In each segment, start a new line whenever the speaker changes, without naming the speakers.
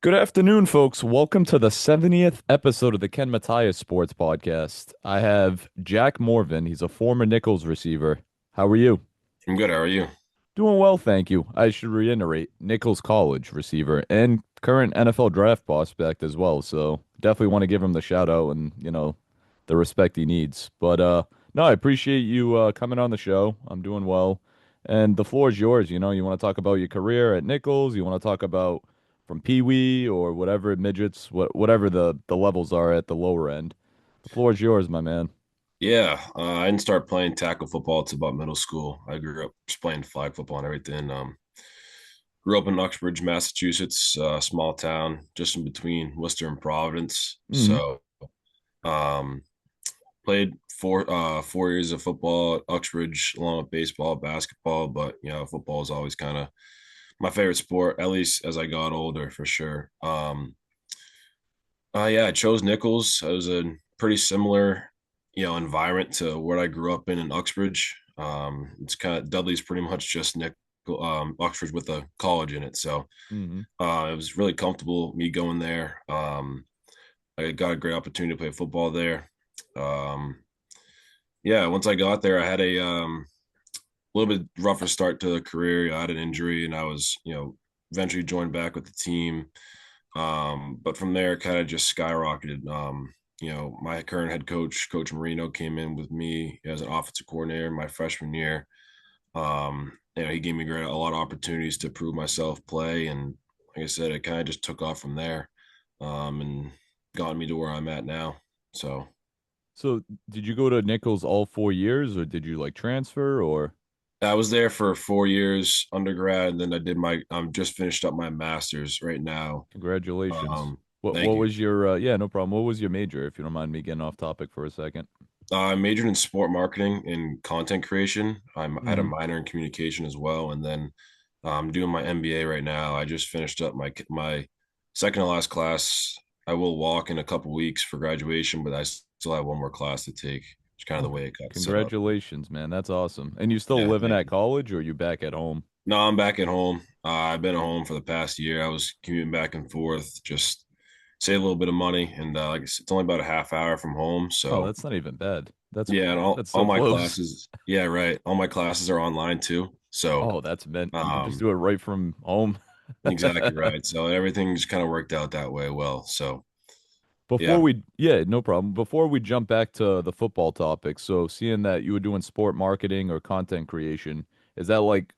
Good afternoon, folks. Welcome to the 70th episode of the Ken Matias Sports Podcast. I have Jack Morvan. He's a former Nichols receiver. How are you?
I'm good. How are you?
Doing well, thank you. I should reiterate, Nichols College receiver and current NFL draft prospect as well. So definitely want to give him the shout out and, the respect he needs. But no, I appreciate you coming on the show. I'm doing well. And the floor is yours. You want to talk about your career at Nichols, you want to talk about from Pee Wee or whatever midgets, whatever the levels are at the lower end. The floor is yours, my man.
Yeah, I didn't start playing tackle football until about middle school. I grew up just playing flag football and everything. Grew up in Uxbridge, Massachusetts, small town just in between Worcester and Providence.
Hmm.
Um, played 4 years of football at Uxbridge, along with baseball, basketball. But football is always kind of my favorite sport, at least as I got older, for sure. Yeah, I chose Nichols. It was a pretty similar, environment to what I grew up in Uxbridge. It's kind of Dudley's pretty much just Uxbridge with a college in it. So
Hmm.
it was really comfortable me going there. I got a great opportunity to play football there. Um, yeah, once I got there, I had a little bit rougher start to the career. I had an injury, and I was, eventually joined back with the team. But from there, it kind of just skyrocketed. My current head coach, Coach Marino, came in with me as an offensive coordinator my freshman year. He gave me a lot of opportunities to prove myself, play, and like I said, it kind of just took off from there, and got me to where I'm at now. So
So did you go to Nichols all 4 years, or did you like transfer, or
I was there for 4 years undergrad, and then I'm just finished up my master's right now.
congratulations?
Um,
What
Thank you.
was your yeah, no problem. What was your major, if you don't mind me getting off topic for a second?
I majored in sport marketing and content creation. I had a
Hmm.
minor in communication as well, and then I'm doing my MBA right now. I just finished up my second to last class. I will walk in a couple weeks for graduation, but I still have one more class to take. It's kind of
Oh,
the way it got set up.
congratulations, man. That's awesome. And you still
Yeah,
living
thank
at
you.
college, or you back at home?
No, I'm back at home. I've been at home for the past year. I was commuting back and forth, just save a little bit of money, and like I said, it's only about a half hour from home,
Oh,
so
that's not even bad. That's
yeah, and all,
that's
all
so
my
close.
classes, yeah, right. All my classes are online too. So,
Oh, that's meant you can just
um,
do it right from home.
exactly right. So everything just kind of worked out that way well. So,
Before
yeah.
we, yeah, no problem. Before we jump back to the football topic, so seeing that you were doing sport marketing or content creation, is that like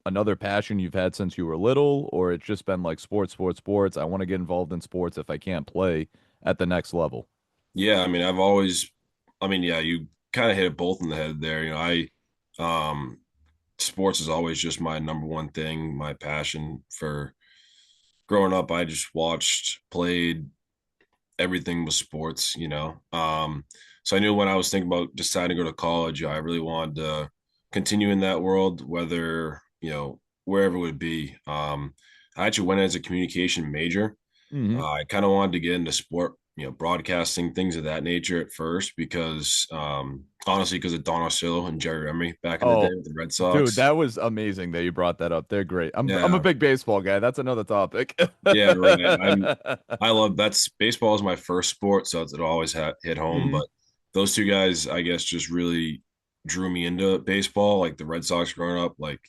another passion you've had since you were little, or it's just been like sports, sports, sports? I want to get involved in sports if I can't play at the next level.
Yeah, yeah, you kind of hit it both in the head there. Um, sports is always just my number one thing, my passion for growing up. I just watched, played, everything was sports. So I knew when I was thinking about deciding to go to college, I really wanted to continue in that world, whether, wherever it would be. I actually went as a communication major.
Hmm.
I kind of wanted to get into sport, broadcasting, things of that nature at first, because honestly, because of Don Orsillo and Jerry Emery back in the day
Oh,
with the Red
dude,
Sox.
that was amazing that you brought that up. They're great. I'm a
Yeah,
big baseball guy. That's another topic.
yeah, right. I love that's baseball is my first sport, so it'll always hit home.
Hmm.
But those two guys, I guess, just really drew me into baseball. Like the Red Sox growing up, like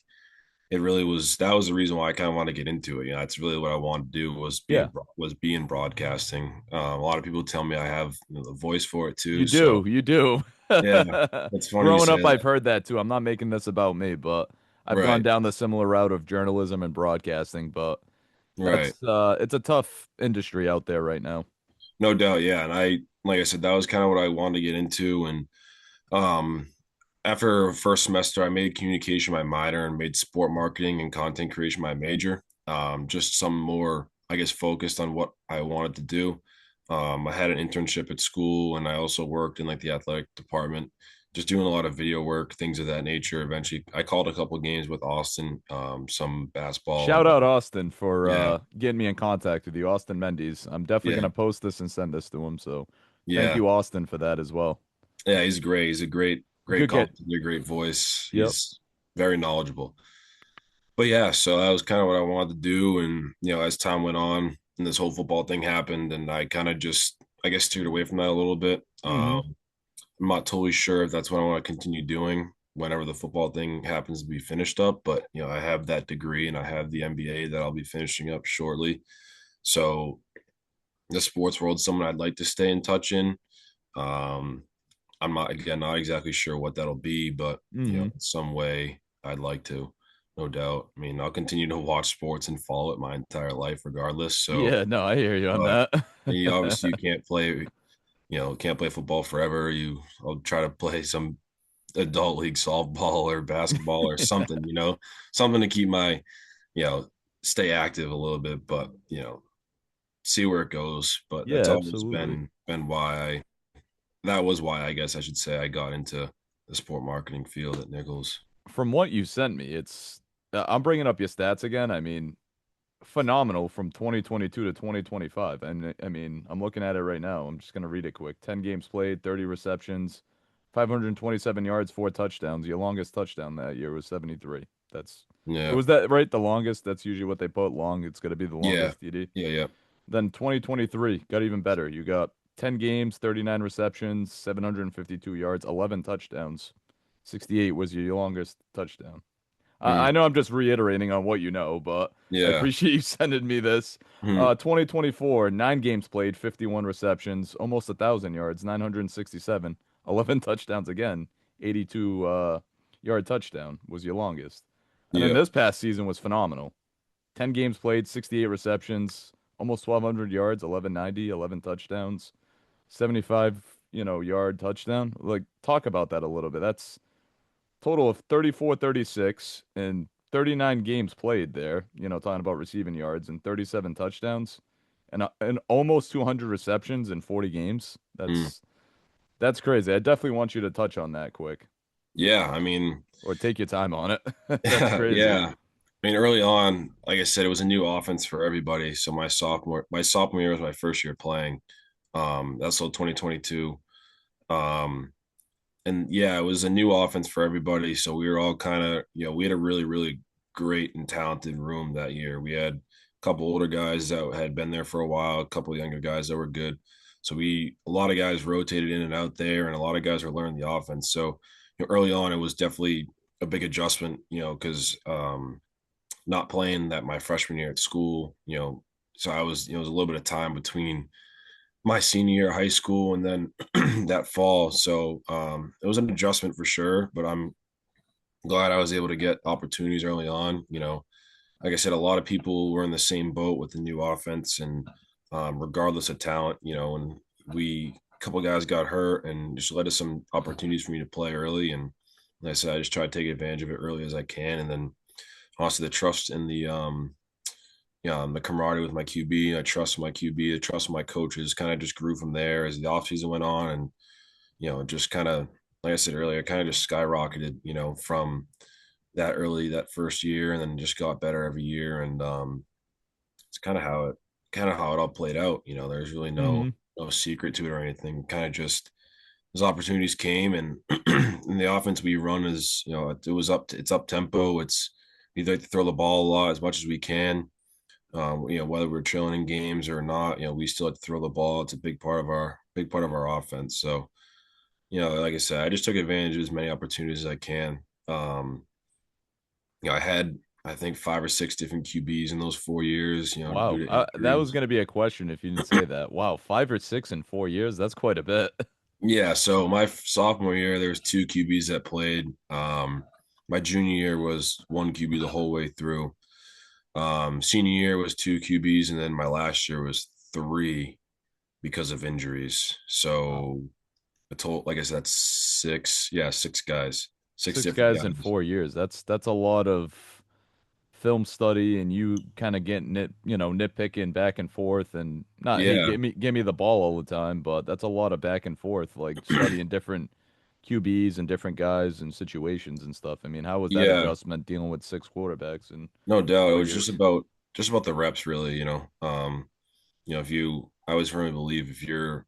it really was. That was the reason why I kind of want to get into it. That's really what I wanted to do
Yeah,
was be in broadcasting. A lot of people tell me I have the voice for it
you
too.
do.
So
You do.
yeah, it's funny you
Growing
say
up, I've
that.
heard that too. I'm not making this about me, but I've gone
Right,
down the similar route of journalism and broadcasting, but
right,
it's a tough industry out there right now.
no doubt. Yeah, and like I said, that was kind of what I wanted to get into, and um, after first semester, I made communication my minor and made sport marketing and content creation my major. Just some more, I guess, focused on what I wanted to do. I had an internship at school, and I also worked in like the athletic department, just doing a lot of video work, things of that nature. Eventually, I called a couple of games with Austin, some basketball,
Shout
and
out Austin for
yeah,
getting me in contact with you, Austin Mendes. I'm definitely
yeah,
gonna post this and send this to him. So thank
yeah,
you, Austin, for that as well.
yeah. He's great. He's a great
Good get.
commentator, great voice.
Yep.
He's very knowledgeable. But yeah, so that was kind of what I wanted to do. And, as time went on, and this whole football thing happened, and I kind of just, I guess, steered away from that a little bit.
Mm-hmm.
I'm not totally sure if that's what I want to continue doing whenever the football thing happens to be finished up. But I have that degree and I have the MBA that I'll be finishing up shortly. So the sports world is someone I'd like to stay in touch in. Um, I'm not again not exactly sure what that'll be, but
Mm-hmm.
in some way I'd like to, no doubt. I mean, I'll continue to watch sports and follow it my entire life, regardless. So,
Yeah, no, I hear you on
but obviously
that.
you can't play, can't play football forever. I'll try to play some adult league softball or basketball or something, something to keep my, you know, stay active a little bit, but see where it goes. But that's
Yeah,
always
absolutely.
been why that was why I guess I should say I got into the sport marketing field at Nichols.
From what you sent me, I'm bringing up your stats again. I mean, phenomenal from 2022 to 2025. And I mean, I'm looking at it right now. I'm just going to read it quick. 10 games played, 30 receptions, 527 yards, 4 touchdowns. Your longest touchdown that year was 73. That's
Yeah.
was that right? The longest? That's usually what they put long. It's going to be the
Yeah.
longest TD.
Yeah. Yeah.
Then 2023 got even better. You got 10 games, 39 receptions, 752 yards, 11 touchdowns. 68 was your longest touchdown. I
Mm,
know I'm just reiterating on what you know, but I
yeah.
appreciate you sending me this.
Mm,
2024, 9 games played, 51 receptions, almost 1,000 yards, 967, 11 touchdowns again, 82 yard touchdown was your longest. And then
yeah.
this past season was phenomenal. 10 games played, 68 receptions, almost 1,200 yards, 1190, 11 touchdowns, 75, yard touchdown. Like, talk about that a little bit. That's total of 34, 36 and 39 games played there, talking about receiving yards and 37 touchdowns and almost 200 receptions in 40 games.
Mm,
That's crazy. I definitely want you to touch on that quick
yeah. I mean,
or take your time on it. That's crazy.
yeah. I mean, early on, like I said, it was a new offense for everybody. So my sophomore year was my first year playing. That's so 2022. Um, and yeah, it was a new offense for everybody. So we were all kind of, we had a really, really great and talented room that year. We had a couple older guys that had been there for a while, a couple younger guys that were good. So a lot of guys rotated in and out there, and a lot of guys were learning the offense. So early on, it was definitely a big adjustment, because not playing that my freshman year at school, so I was, it was a little bit of time between my senior year of high school and then that fall. So it was an adjustment for sure, but I'm glad I was able to get opportunities early on. Like I said, a lot of people were in the same boat with the new offense, and regardless of talent, and a couple of guys got hurt and just led to some opportunities for me to play early. And like I said, I just try to take advantage of it early as I can. And then also the trust in the camaraderie with my QB. I trust my QB. I trust my coaches. Kind of just grew from there as the offseason went on, and just kind of, like I said earlier, kind of just skyrocketed. From that first year, and then just got better every year. And it's kind of how it all played out. There's really
Hmm.
no secret to it or anything. Kind of just as opportunities came, and and the offense we run is, it's up tempo. We like to throw the ball a lot as much as we can. Whether we're chilling in games or not, we still have to throw the ball. It's a big part of our offense. So, like I said, I just took advantage of as many opportunities as I can. Um, I had, I think, 5 or 6 different QBs in those 4 years, due
Wow.
to
That was
injuries.
going to be a question if you didn't say that. Wow. 5 or 6 in 4 years. That's quite a bit.
Yeah. So my sophomore year, there was 2 QBs that played. My junior year was one QB the whole way through. Senior year was 2 QBs, and then my last year was three because of injuries.
Wow.
So a total, like I said, six. Yeah, 6 guys, 6
Six
different
guys in
guys.
4 years. That's a lot of film study and you kind of getting nitpicking back and forth and not, hey,
Yeah,
give me the ball all the time, but that's a lot of back and forth, like studying different QBs and different guys and situations and stuff. I mean, how was that
yeah,
adjustment dealing with 6 quarterbacks in
no doubt. It
four
was
years?
just about the reps, really. If I always firmly believe if you're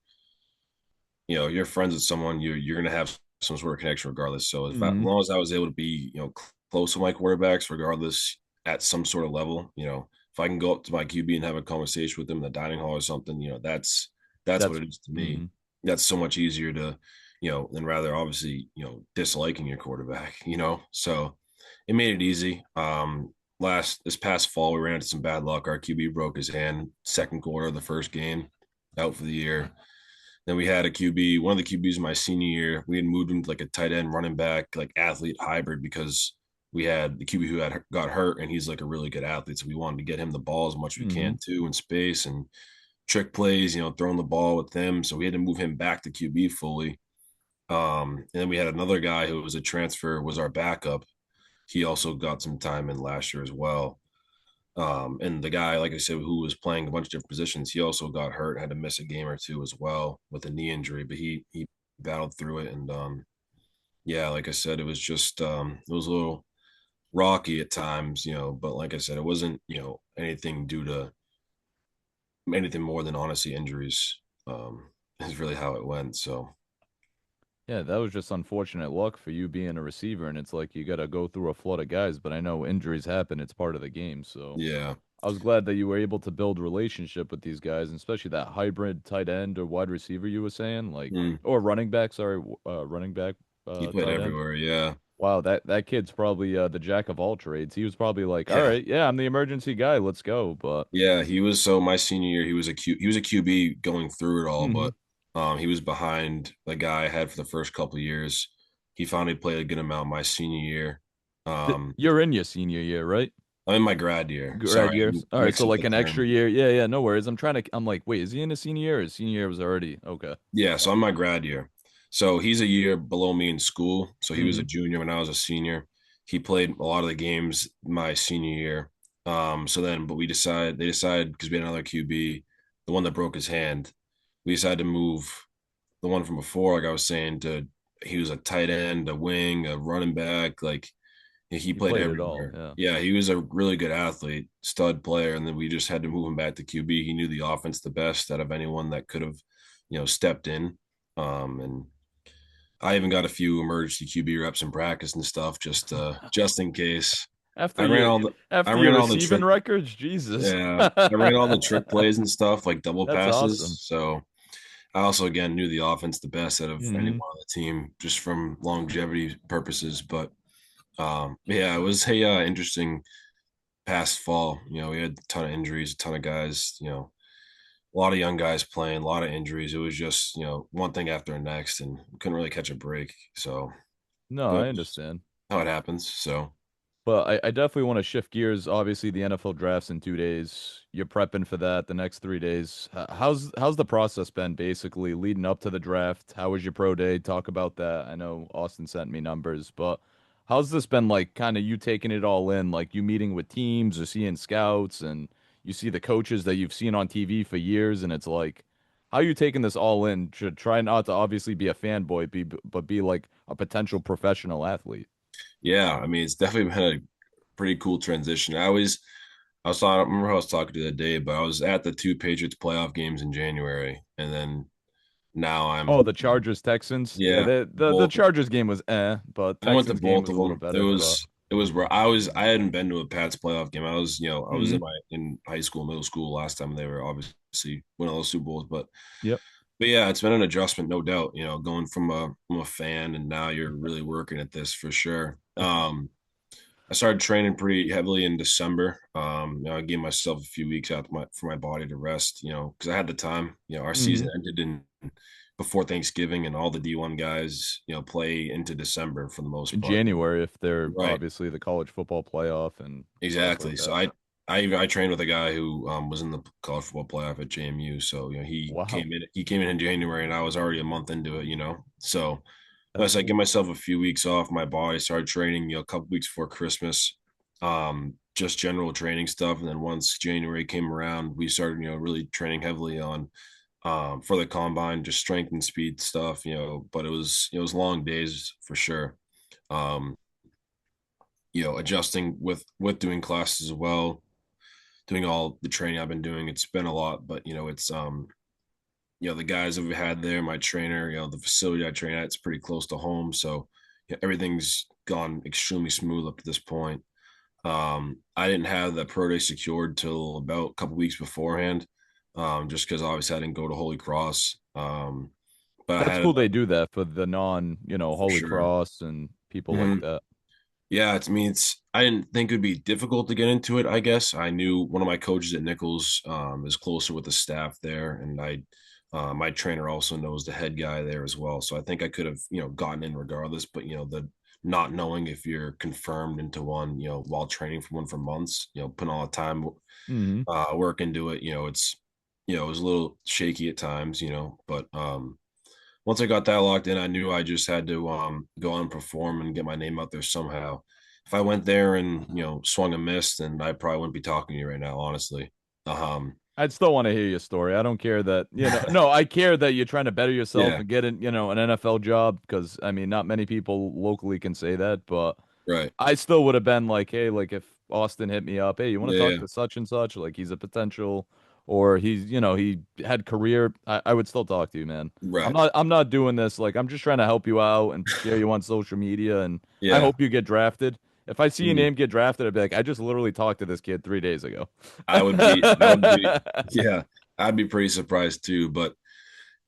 friends with someone, you're gonna have some sort of connection regardless. So as
Hmm.
long as I was able to be, close to my quarterbacks, regardless at some sort of level, if I can go up to my QB and have a conversation with him in the dining hall or something, that's what
That's
it is to me.
mhm.
That's so much easier to, than rather obviously, disliking your quarterback, So it made it easy. This past fall we ran into some bad luck. Our QB broke his hand second quarter of the first game, out for the year. Then we had a QB, one of the QBs in my senior year. We had moved him to like a tight end running back, like athlete hybrid, because we had the QB who had got hurt, and he's like a really good athlete. So we wanted to get him the ball as much as we
Mhm.
can too in space and trick plays, throwing the ball with them. So we had to move him back to QB fully. And then we had another guy who was a transfer, was our backup. He also got some time in last year as well. And the guy, like I said, who was playing a bunch of different positions, he also got hurt, had to miss a game or two as well with a knee injury, but he battled through it. And yeah, like I said, it was just it was a little rocky at times, but like I said, it wasn't, anything due to anything more than honestly injuries. Is really how it went. So
Yeah, that was just unfortunate luck for you being a receiver, and it's like you got to go through a flood of guys. But I know injuries happen; it's part of the game. So
yeah.
I was glad that you were able to build relationship with these guys, and especially that hybrid tight end or wide receiver you were saying, like
Mm.
or running back. Sorry, running back,
He played
tight end.
everywhere. Yeah.
Wow, that kid's probably the jack of all trades. He was probably like, all
Yeah.
right, yeah, I'm the emergency guy. Let's go. But
Yeah, he was so my senior year, he was a QB going through it all,
hmm
but he was behind the guy I had for the first couple of years. He finally played a good amount my senior year. Um,
You're in your senior year, right?
I'm in my grad year. Sorry,
Grad
I'm
years. All right, so
mixing up
like
the
an extra
term.
year. Yeah, yeah, no worries. I'm like, wait, is he in his senior year? His senior year was already okay.
Yeah, so I'm my grad year. So he's a year below me in school. So he was a
hmm
junior when I was a senior. He played a lot of the games my senior year. But they decided because we had another QB, the one that broke his hand, we decided to move the one from before, like I was saying, he was a tight end, a wing, a running back, like he
He
played
played it all.
everywhere.
Yeah.
Yeah, he was a really good athlete, stud player, and then we just had to move him back to QB. He knew the offense the best out of anyone that could have, stepped in. And I even got a few emergency QB reps in practice and stuff, just in case.
After
I ran
your
all the I
after your
ran all the
receiving
trick.
records, Jesus.
Yeah, I ran all the trick plays and stuff, like double
That's awesome.
passes. So I also again knew the offense the best out of anyone
hmm
on the team, just from longevity purposes. But yeah, it was a interesting past fall. We had a ton of injuries, a ton of guys. A lot of young guys playing, a lot of injuries. It was just one thing after the next, and couldn't really catch a break. So,
No,
but
I understand.
how it happens. So
But I definitely want to shift gears. Obviously, the NFL draft's in 2 days. You're prepping for that the next 3 days. How's the process been basically leading up to the draft? How was your pro day? Talk about that. I know Austin sent me numbers, but how's this been like kind of you taking it all in, like you meeting with teams or seeing scouts and you see the coaches that you've seen on TV for years, and it's like, how you taking this all in to try not to obviously be a fanboy, but be like a potential professional athlete?
yeah, I mean, it's definitely been a pretty cool transition. I remember how I was talking to you that day, but I was at the two Patriots playoff games in January, and then now
Oh,
I'm,
the Chargers Texans. Yeah,
yeah,
the
both.
Chargers game was but
I went to
Texans game
both
was
of
a little
them. It
better. But
was it was where I hadn't been to a Pats playoff game. I was
hmm
in high school, middle school last time they were obviously winning all those Super Bowls,
yep.
but yeah, it's been an adjustment, no doubt. Going from a fan and now you're really working at this for sure. I started training pretty heavily in December. I gave myself a few weeks out for my body to rest. Because I had the time. Our season
hmm
ended in before Thanksgiving, and all the D1 guys, play into December for the most
In
part.
January, if they're
Right.
obviously the college football playoff and stuff
Exactly.
like
So
that.
I trained with a guy who was in the college football playoff at JMU. So
Wow,
he came in January, and I was already a month into it. So
that's
unless I give
cool.
myself a few weeks off, my body started training. A couple weeks before Christmas, just general training stuff, and then once January came around, we started really training heavily on for the combine, just strength and speed stuff. But it was long days for sure. Um, Adjusting with doing classes as well, doing all the training I've been doing. It's been a lot, but it's the guys that we've had there, my trainer, the facility I train at, it's pretty close to home, so everything's gone extremely smooth up to this point. I didn't have the pro day secured till about a couple weeks beforehand, just because obviously I didn't go to Holy Cross. But I
That's
had it
cool they do that for the non,
for
Holy
sure.
Cross and people like
Hmm.
that.
Yeah, it's I mean it's I didn't think it would be difficult to get into it, I guess. I knew one of my coaches at Nichols is closer with the staff there, and my trainer also knows the head guy there as well. So I think I could have, gotten in regardless, but the not knowing if you're confirmed into one, while training for one for months, putting all the time
Hmm.
work into it, it was a little shaky at times, but once I got that locked in, I knew I just had to go on and perform and get my name out there somehow. If I went there and swung and missed, then I probably wouldn't be talking to you right now, honestly. Um,
I'd still want to hear your story. I don't care that, no, I care that you're trying to better yourself
yeah,
and get an, an NFL job because I mean, not many people locally can say that, but
right,
I still would have been like, hey, like if Austin hit me up, hey, you want to
yeah,
talk
yeah,
to such and such? Like he's a potential, or he's, he had career. I would still talk to you, man.
right,
I'm not doing this. Like I'm just trying to help you out and share you on social media, and I
yeah.
hope you get drafted. If I see your
Mhm.
name get drafted, I'd be like, I just literally talked to this kid 3 days ago.
I would be, yeah, I'd be pretty surprised too. But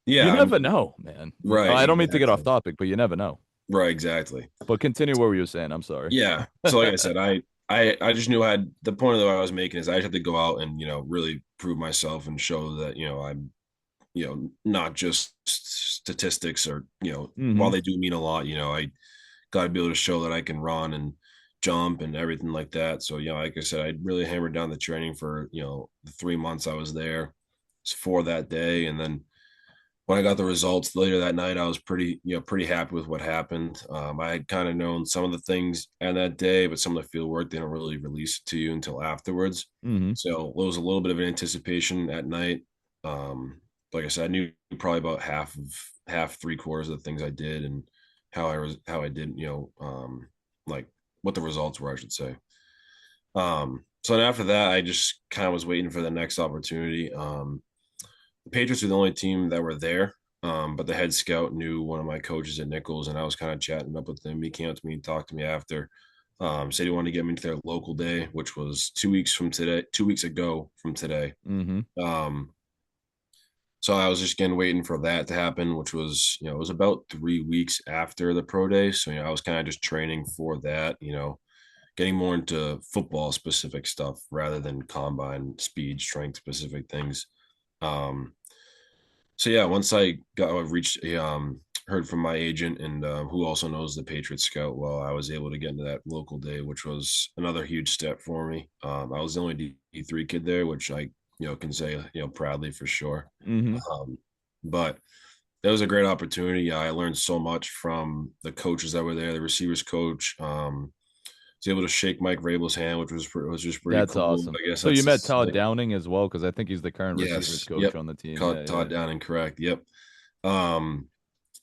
You
yeah, I
never
mean,
know, man.
right,
I don't mean to get off
exactly,
topic, but you never know.
right, exactly.
But continue what you were saying. I'm sorry.
Yeah. So like I said, I just knew I had the point of what I was making is I just had to go out and really prove myself and show that I'm not just statistics or while
Hmm.
they do mean a lot, I got to be able to show that I can run and jump and everything like that. So like I said, I really hammered down the training for the 3 months I was there for that day, and then when I got the results later that night, I was pretty happy with what happened. I had kind of known some of the things on that day, but some of the field work they don't really release it to you until afterwards.
Hmm.
So there was a little bit of an anticipation at night. Like I said, I knew probably about half, three-quarters of the things I did and how I did, like what the results were, I should say. So then after that, I just kind of was waiting for the next opportunity. The Patriots were the only team that were there. But the head scout knew one of my coaches at Nichols, and I was kind of chatting up with him. He came up to me and talked to me after. Said he wanted to get me to their local day, which was 2 weeks from today, 2 weeks ago from today.
Hmm.
Um, so I was just again waiting for that to happen, which was, it was about 3 weeks after the pro day. So, I was kind of just training for that, getting more into football specific stuff rather than combine speed, strength specific things. Um, so yeah, once I reached heard from my agent and who also knows the Patriots scout well, I was able to get into that local day, which was another huge step for me. I was the only D3 kid there, which I can say proudly for sure.
Hmm.
Um, but that was a great opportunity. I learned so much from the coaches that were there, the receivers coach. Was able to shake Mike Vrabel's hand, which was just pretty
That's
cool.
awesome.
I guess
So you
that's
met
just
Todd
like
Downing as well, because I think he's the current receivers
yes,
coach
yep.
on the team. Yeah,
Caught
yeah.
Todd Downing, correct. Yep. Um,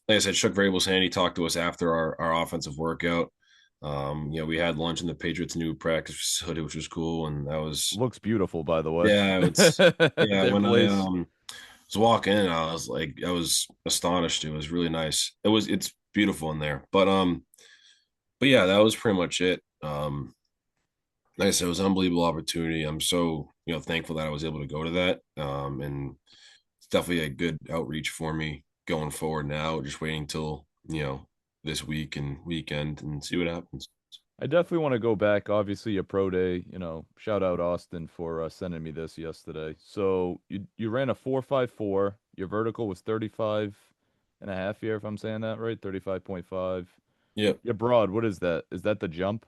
like I said, shook Vrabel's hand. He talked to us after our offensive workout. We had lunch in the Patriots' new practice facility, which was cool, and that was
Looks beautiful, by the way.
yeah.
Their
When I
place.
was walking in, I was astonished. It was really nice. It's beautiful in there, but yeah, that was pretty much it. Like I said, it was an unbelievable opportunity. I'm so thankful that I was able to go to that. And it's definitely a good outreach for me going forward now. Just waiting till this week and weekend and see what happens.
I definitely want to go back. Obviously, a pro day. Shout out Austin for sending me this yesterday. So you ran a 4.54. Your vertical was 35 and a half here, if I'm saying that right. 35.5.
Yep.
Your broad, what is that? Is that the jump?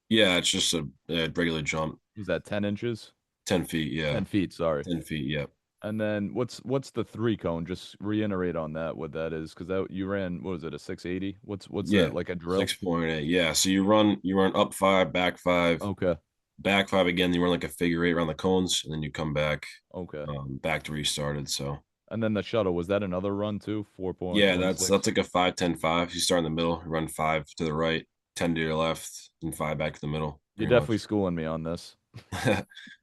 Yeah, it's just a regular jump.
Was that 10 inches?
10 feet. Yeah.
10 feet, sorry.
10 feet. Yep.
And then what's the three cone? Just reiterate on that what that is, because that you ran, what was it, a 680? What's that,
Yeah.
like a drill?
6.8. Yeah. So you run up five,
Okay,
back five again. You run like a figure eight around the cones, and then you come
okay.
back to where you started. So
And then the shuttle, was that another run too?
yeah, that's
4.16.
like a 5-10-5. You start in the middle, run five to the right, 10 to your left, and five back to the middle,
You're
pretty
definitely
much.
schooling me on this.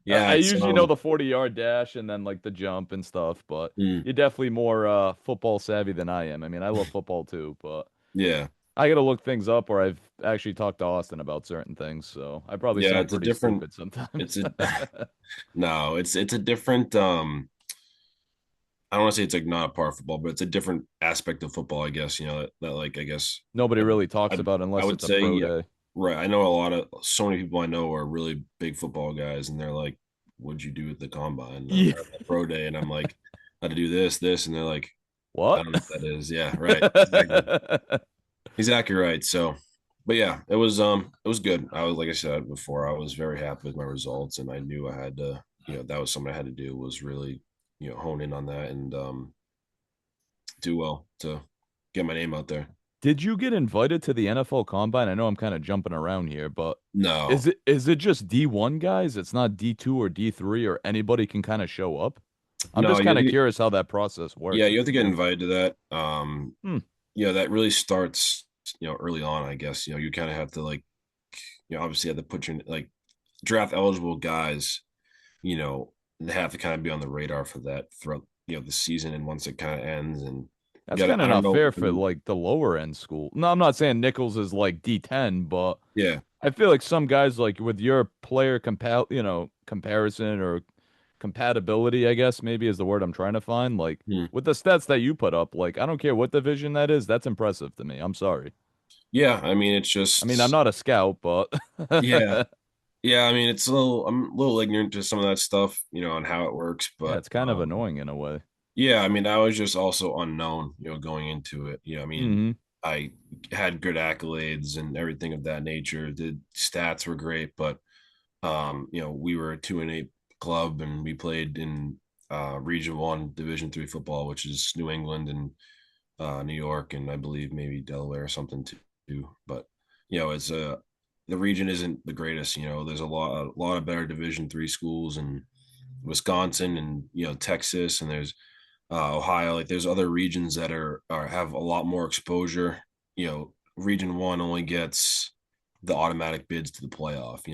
Yeah,
I
it's
usually know the 40-yard dash and then like the jump and stuff, but
mm,
you're definitely more football savvy than I am. I mean, I love football too, but
yeah.
I gotta look things up, or I've actually talked to Austin about certain things, so I probably
Yeah,
sound
it's a
pretty
different.
stupid sometimes.
It's a no. It's a different. I don't want to say it's like not a part of football, but it's a different aspect of football, I guess. That like I guess
Nobody
I,
really talks
I
about
I
unless
would
it's a
say
pro
yeah,
day.
right. I know a lot of so many people I know are really big football guys, and they're like, "What'd you do at the combine
Yeah.
or the pro day?" And I'm like, "I had to do this," and they're like, "I
What?
don't know what that is." Yeah, right. Exactly. Exactly right. So, but yeah, it was good. I was like I said before, I was very happy with my results, and I knew I had to, that was something I had to do was really, hone in on that and do well to get my name out there.
Did you get invited to the NFL Combine? I know I'm kind of jumping around here, but
No,
is it just D1 guys? It's not D2 or D3 or anybody can kind of show up? I'm
no,
just kind of curious how that process
yeah,
works
you have
with
to get
you.
invited to that.
Hmm,
That really starts, early on, I guess. You kind of have to like, obviously have to put your like draft eligible guys, you know, they have to kind of be on the radar for that throughout, the season and once it kind of ends and
that's kind
I
of
don't
not
know.
fair for like the lower end school. No, I'm not saying Nichols is like D10, but
Yeah.
I feel like some guys like with your player comparison or compatibility, I guess maybe is the word I'm trying to find. Like
Hmm.
with the stats that you put up, like I don't care what division that is, that's impressive to me. I'm sorry.
Yeah, I mean it's
I mean, I'm
just
not a scout, but
yeah.
yeah,
Yeah, I mean I'm a little ignorant to some of that stuff, on how it works, but
it's kind of annoying in a way.
yeah, I mean I was just also unknown, going into it. I mean
Hmm.
I had good accolades and everything of that nature. The stats were great, but we were a 2-8 club and we played in Region 1 Div.3 football, which is New England and New York, and I believe maybe Delaware or something too. But it's the region isn't the greatest. There's a lot of better Div.3 schools in Wisconsin and Texas, and there's Ohio. Like there's other regions that are have a lot more exposure. Region 1 only gets the automatic bids to the playoff.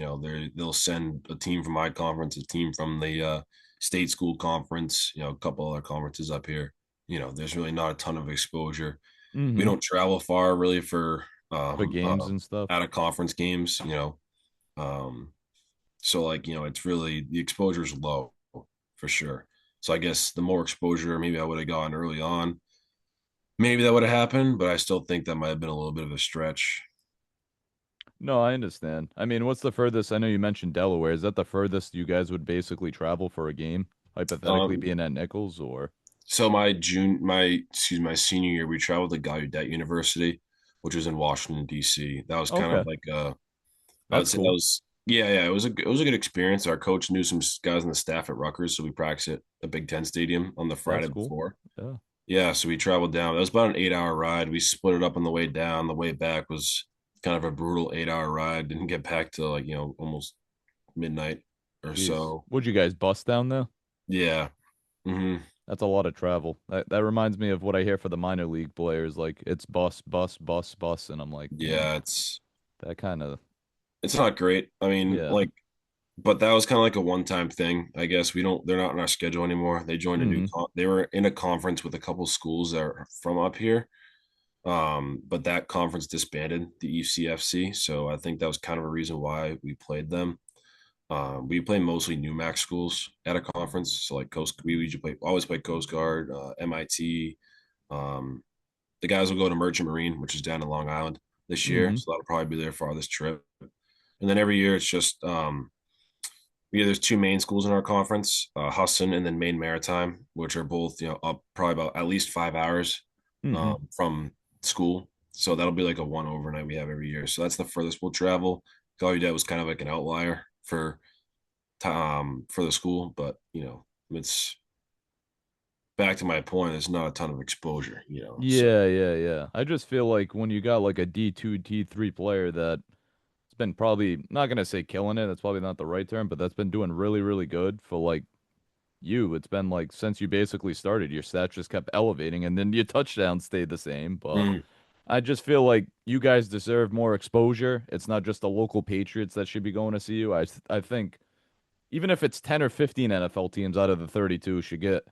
They'll send a team from my conference, a team from the state school conference, a couple other conferences up here. There's really not a ton of exposure. We
Hmm.
don't travel far really for
For games and stuff.
out of conference games. Um, so like it's really the exposure is low for sure. So I guess the more exposure maybe I would have gotten early on, maybe that would have happened. But I still think that might have been a little bit of a stretch.
No, I understand. I mean, what's the furthest? I know you mentioned Delaware. Is that the furthest you guys would basically travel for a game, hypothetically
Um,
being at Nichols or?
so my senior year, we traveled to Gallaudet University, which was in Washington D.C. That was kind of
Okay,
like I would
that's
say that
cool.
was yeah, it was a good experience. Our coach knew some guys on the staff at Rutgers, so we practiced at the Big Ten Stadium on the
That's
Friday
cool.
before.
Yeah.
Yeah, so we traveled down. That was about an 8-hour ride. We split it up on the way down. The way back was kind of a brutal 8-hour ride. Didn't get back till like, almost midnight or
Jeez.
so.
Would you guys bus down there?
Yeah. Hmm.
That's a lot of travel. That reminds me of what I hear for the minor league players. Like it's bus, bus, bus, bus, and I'm like, man,
Yeah,
that kind of
it's not great. I mean,
yeah.
like, but that was kind of like a one-time thing. I guess they're not in our schedule anymore. They joined
Hmm.
they were in a conference with a couple schools that are from up here. But that conference disbanded the ECFC. So I think that was kind of a reason why we played them. We play mostly NUMAC schools at a conference. So like we usually always play Coast Guard, MIT. Um, the guys will go to Merchant Marine, which is down in Long Island this year.
Hmm.
So that'll probably be their farthest trip. And then every year it's just there's two main schools in our conference, Husson and then Maine Maritime, which are both up probably about at least 5 hours
Hmm.
from school. So that'll be like a one overnight we have every year. So that's the furthest we'll travel. Gallaudet was kind of like an outlier for the school, but it's back to my point. There's not a ton of exposure. So
Yeah, yeah, yeah. I just feel like when you got like a D2, D3 player that's been probably not gonna say killing it, that's probably not the right term, but that's been doing really, really good for like you. It's been like since you basically started, your stats just kept elevating and then your touchdowns stayed the same. But
mm,
I just feel like you guys deserve more exposure. It's not just the local Patriots that should be going to see you. I think even if it's 10 or 15 NFL teams out of the 32 should get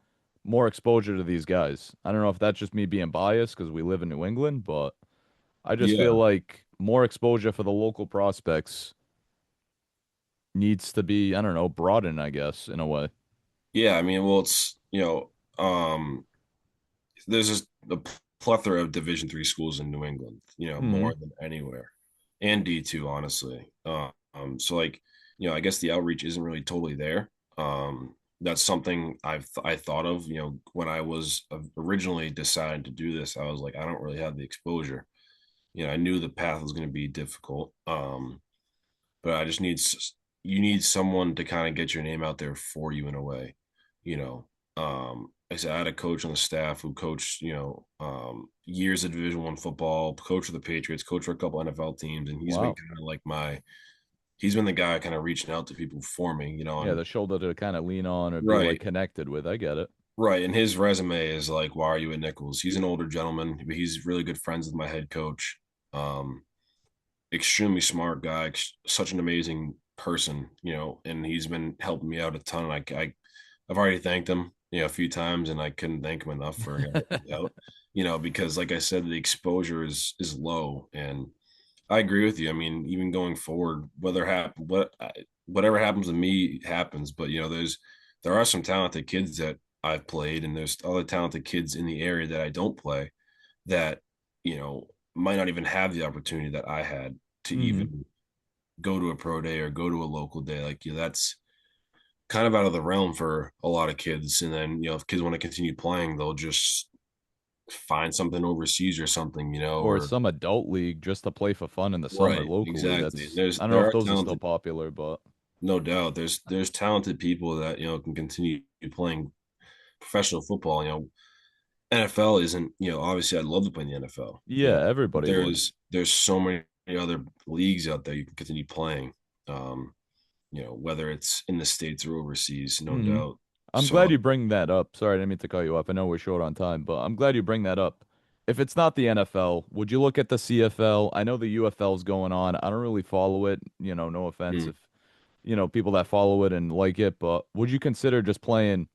more exposure to these guys. I don't know if that's just me being biased because we live in New England, but I just feel
Yeah.
like more exposure for the local prospects needs to be, I don't know, broadened, I guess, in a way.
Yeah. I mean, well, it's, there's just a plethora of Div.3 schools in New England,
Hmm.
more than anywhere, and D2, honestly. So like, I guess the outreach isn't really totally there. That's something I thought of, when I was originally decided to do this. I was like, I don't really have the exposure. I knew the path was going to be difficult. But I just need you need someone to kind of get your name out there for you in a way, you know. Like I said, I had a coach on the staff who coached, years of Division 1 football, coach for the Patriots, coach for a couple NFL teams, and he's been
Wow.
kind of like he's been the guy kind of reaching out to people for me,
Yeah,
and
the shoulder to kind of lean on or be like
right,
connected with. I get it.
right. And his resume is like, why are you at Nichols? He's an older gentleman, but he's really good friends with my head coach. Um, Extremely smart guy, such an amazing person, and he's been helping me out a ton. I've already thanked him, a few times, and I couldn't thank him enough for helping me out, because like I said, the exposure is low, and I agree with you. I mean, even going forward, whatever happens to me happens, but there are some talented kids that I've played, and there's other talented kids in the area that I don't play that might not even have the opportunity that I had to
Hmm.
even go to a pro day or go to a local day. Like, that's kind of out of the realm for a lot of kids. And then, if kids want to continue playing, they'll just find something overseas or something,
Or
or
some adult league just to play for fun in the summer
right,
locally.
exactly.
That's I don't know
There
if
are
those are still
talented,
popular, but
no doubt. There's talented people that can continue playing professional football. NFL isn't, obviously I'd love to play in the NFL,
yeah,
but
everybody would.
there's so many other leagues out there you can continue playing. Um, whether it's in the States or overseas, no
Hmm.
doubt.
I'm
So
glad you bring that up. Sorry, I didn't mean to cut you off. I know we're short on time, but I'm glad you bring that up. If it's not the NFL, would you look at the CFL? I know the UFL's going on. I don't really follow it. No offense
mm,
if, people that follow it and like it, but would you consider just playing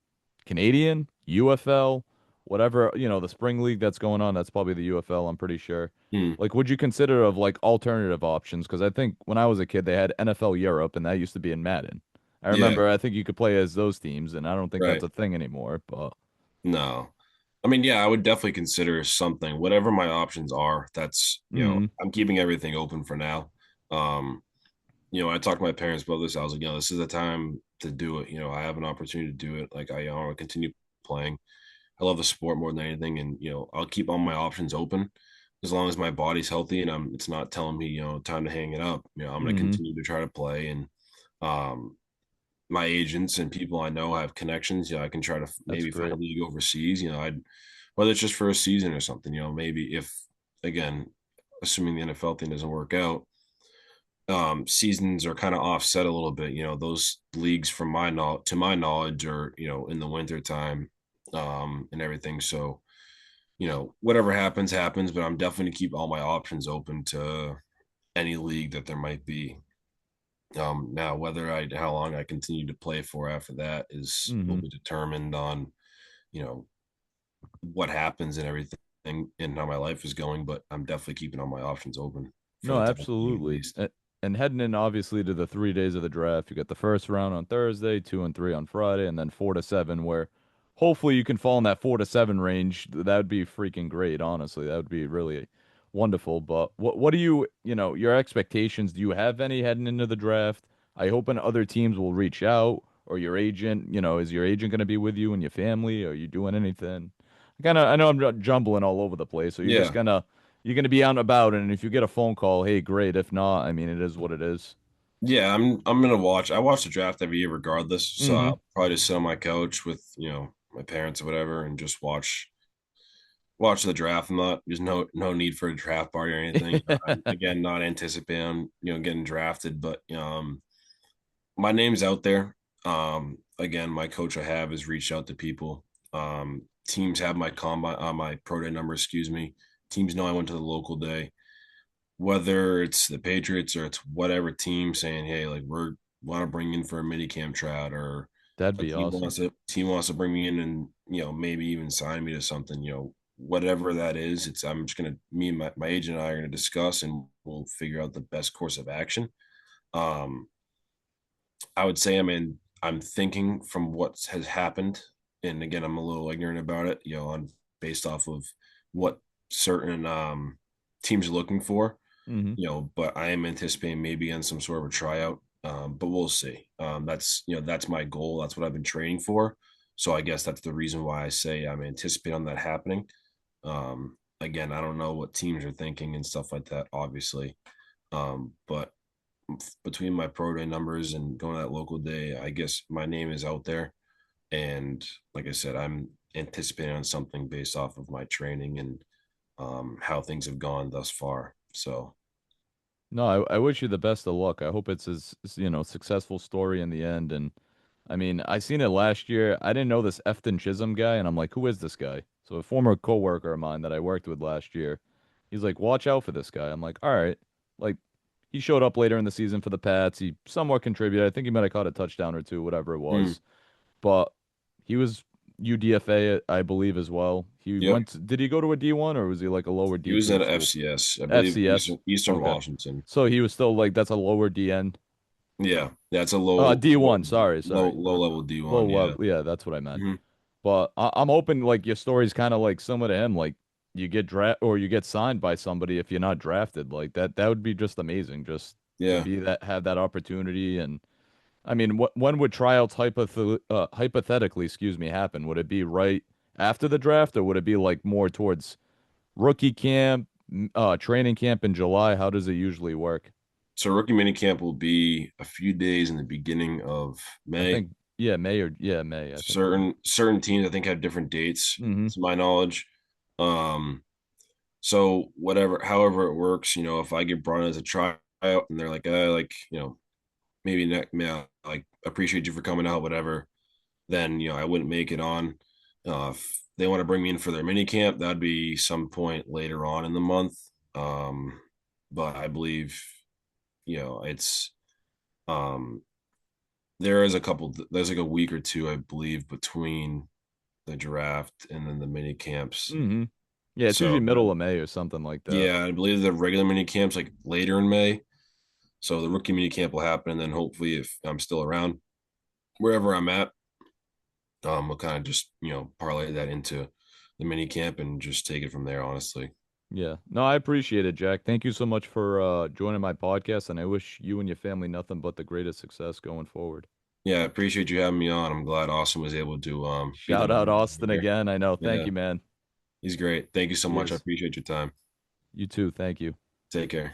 Canadian, UFL, whatever, the spring league that's going on? That's probably the UFL, I'm pretty sure.
mm,
Like, would you consider of like alternative options? Because I think when I was a kid, they had NFL Europe, and that used to be in Madden. I
yeah,
remember, I think you could play as those teams, and I don't think that's
right.
a thing anymore. But
No. I mean, yeah, I would definitely consider something, whatever my options are. That's,
mm,
I'm keeping everything open for now. Um, when I talked to my parents about this, I was like, this is the time to do it. I have an opportunity to do it. Like, I want to continue playing. I love the sport more than anything, and I'll keep all my options open as long as my body's healthy and it's not telling me time to hang it up. I'm going to
mm,
continue to try to play, and um, my agents and people I know have connections. I can try to
that's
maybe find a
great.
league overseas. I'd whether it's just for a season or something. Maybe if again, assuming the NFL thing doesn't work out, seasons are kind of offset a little bit. Those leagues, from to my knowledge, are in the winter time, and everything. So whatever happens, happens. But I'm definitely keep all my options open to any league that there might be. Now, how long I continue to play for after that will
Hmm.
be determined on you know what happens and everything and how my life is going. But I'm definitely keeping all my options open for
No,
the time being, at
absolutely.
least.
And heading in obviously to the 3 days of the draft, you got the first round on Thursday, 2 and 3 on Friday, and then 4 to 7, where hopefully you can fall in that 4 to 7 range. That would be freaking great, honestly. That would be really wonderful. But what do you, your expectations? Do you have any heading into the draft? I hope other teams will reach out, or your agent, is your agent going to be with you and your family? Are you doing anything? I know I'm jumbling all over the place, so
Yeah,
you're gonna be out and about, and if you get a phone call, hey, great. If not, I mean, it is what it is.
yeah. I'm gonna watch. I watch the draft every year, regardless. So
Mm-hmm.
I'll probably just sit on my couch with my parents or whatever, and just watch the draft. There's no need for a draft party or anything. I'm again not anticipating getting drafted, but my name's out there. Again, my coach I have has reached out to people. Teams have my combine, my pro day number. Excuse me. Teams know I went to the local day. Whether it's the Patriots or it's whatever team saying, "Hey, like we're want to bring in for a mini camp tryout," or
That'd
a
be awesome.
team wants to bring me in and maybe even sign me to something. whatever that is, it's I'm just gonna me and my agent and I are gonna discuss and we'll figure out the best course of action. Um, I would say I'm thinking from what has happened, and again I'm a little ignorant about it, on based off of what certain teams are looking for,
Hmm.
but I am anticipating maybe in some sort of a tryout. But we'll see. That's my goal. That's what I've been training for. So I guess that's the reason why I say I'm anticipating on that happening. Again, I don't know what teams are thinking and stuff like that, obviously. But between my pro day numbers and going to that local day, I guess my name is out there. And like I said, I'm anticipating on something based off of my training and how things have gone thus far. So,
No, I wish you the best of luck. I hope it's successful story in the end. And I mean, I seen it last year. I didn't know this Efton Chisholm guy, and I'm like, who is this guy? So a former coworker of mine that I worked with last year, he's like, watch out for this guy. I'm like, all right. Like, he showed up later in the season for the Pats. He somewhat contributed. I think he might have caught a touchdown or two, whatever it
mm,
was. But he was UDFA, I believe, as well. He
yep.
went. Did he go to a D1 or was he like a lower
He was
D2
at a
school?
FCS, I believe,
FCS.
Eastern
Okay.
Washington.
So he was still like that's a lower DN.
Yeah, that's a low,
D1. Sorry, sorry.
low level
Low
D1. Yeah.
level. Yeah, that's what I meant.
Hmm.
But I'm hoping like your story's kind of like similar to him. Like you get draft or you get signed by somebody if you're not drafted. Like that. That would be just amazing. Just to
Yeah.
be that have that opportunity. And I mean, when would tryouts hypothetically, excuse me, happen? Would it be right after the draft, or would it be like more towards rookie camp, training camp in July? How does it usually work?
So rookie minicamp will be a few days in the beginning of
I
May.
think yeah, May or yeah, May. I think it is.
Certain teams I think have different dates,
Hmm.
to my knowledge. Um, so whatever, however it works, if I get brought in as a tryout and they're like, like, maybe not, yeah, like appreciate you for coming out, whatever, then I wouldn't make it on. If they want to bring me in for their mini camp, that'd be some point later on in the month. Um, but I believe, it's um there's like a week or two, I believe, between the draft and then the mini camps.
Hmm. Yeah, it's usually
So
middle of May or something like that.
yeah, I believe the regular mini camps like later in May. So the rookie mini camp will happen, and then hopefully, if I'm still around wherever I'm at, we'll kind of just parlay that into the mini camp and just take it from there. Honestly,
Yeah. No, I appreciate it, Jack. Thank you so much for joining my podcast, and I wish you and your family nothing but the greatest success going forward.
yeah, I appreciate you having me on. I'm glad Austin was able to be the
Shout out
moderator
Austin
here.
again. I know. Thank
Yeah,
you, man.
he's great. Thank you so
He
much. I
is.
appreciate your time.
You too. Thank you.
Take care.